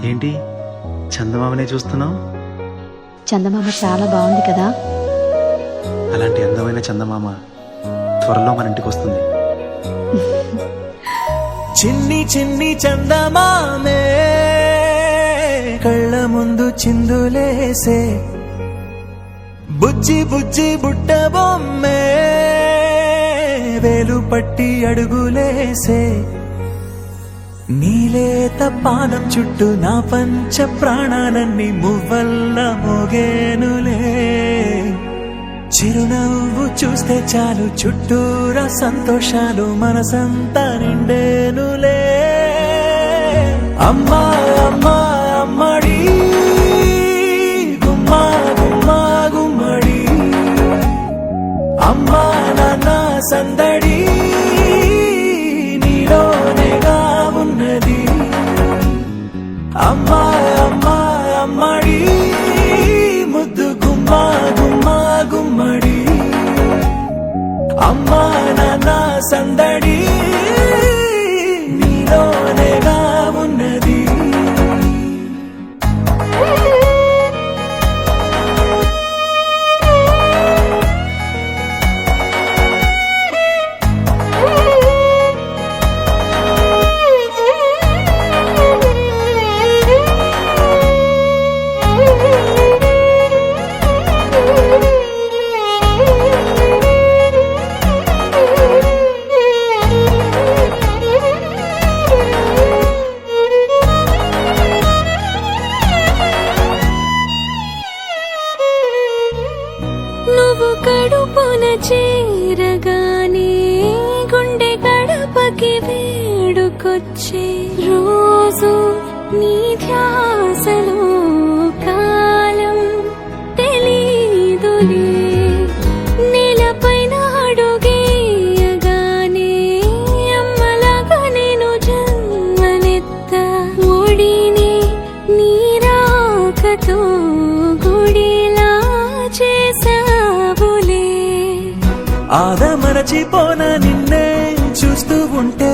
ఏంటి చందమామనే చూస్తున్నావు? చందమామ చాలా బాగుంది కదా. అలాంటి అందమైన చందమామ త్వరలో మన ఇంటికి వస్తుంది. చిన్ని చిన్ని చందమామే కళ్ళ ముందు చిందులేసే, బుజ్జి బుజ్జి బుట్ట బొమ్మే వేలు పట్టి అడుగులేసే, నీలేత పానం చుట్టూ నా పంచ ప్రాణాలన్నీ మువ్వల్ల మోగేనులే, చిరునవ్వు చూస్తే చాలు చుట్టూరా సంతోషాలు మనసంతా నిండేనులే. అమ్మా అమ్మా అమ్మడి గుమ్మా గుమ్మా గుమ్మడి, అమ్మా నాన్న సందడి నీలోనేగా ఉన్నది. అమ్మా అమ్మా అమ్మడి ముద్దు గుమ్మా గుమ్మా గుమ్మడి, అమ్మా నాన్న సందడి నీలోనేగా ఉన్నది. నువ్వు కడుపున చేరగానే గుండె గడపకి వేడుకొచ్చే, రోజు నీ ధ్యాసలో కాలం తెలీదులే, నేలపైన అడుగేయగానే అమ్మలాగా నేను జన్మనెత్త, ఒడిని నీ రాకతో గుడిలా చేసావులే. ఆదమరచిపోన నిన్నే చూస్తూ ఉంటే,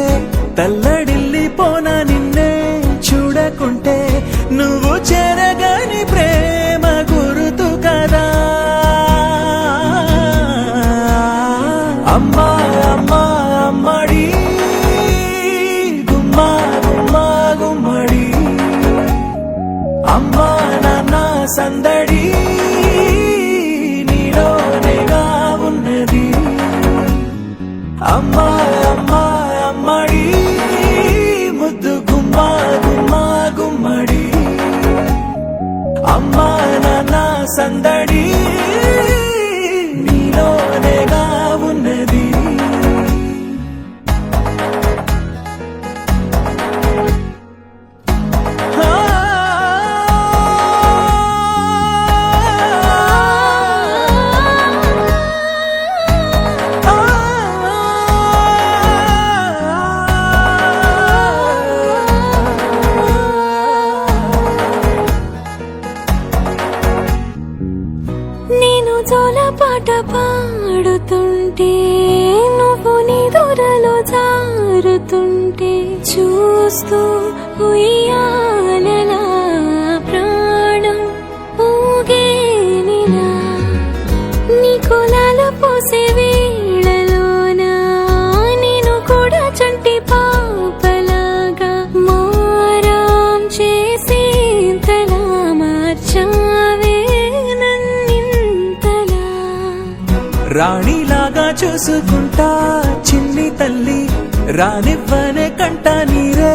తల్లడిల్లిపోన నిన్నే చూడకుంటే, నువ్వు చెరగని ప్రేమ గురుతు కదా. అమ్మా అమ్మా అమ్మడి గుమ్మా గుమ్మా గుమ్మడి, అమ్మా నాన్న సందడి నీలోనేగా ఉన్నది. అమ్మా అమ్మా అమ్మడి ముద్దు గుమ్మా గుమ్మా గుమ్మడి, అమ్మా నాన్న సందడి నీలోనేగా ఉన్నది. నేను జోలపాట పాడుతుంటే, నువ్వు నీ దూరలో జారుతుంటే, చూస్తూ ఉయ్యాలలా ప్రాణం ఊగేనిలా, నీ కులాలు పోసే వేళలోనా నేను కూడా చంటి పాపలాగా మారాం చేసి తలా మార్చావే. రాణిలాగా చూసుకుంటా చిన్ని తల్లి, రానివ్వనే కంట నీరే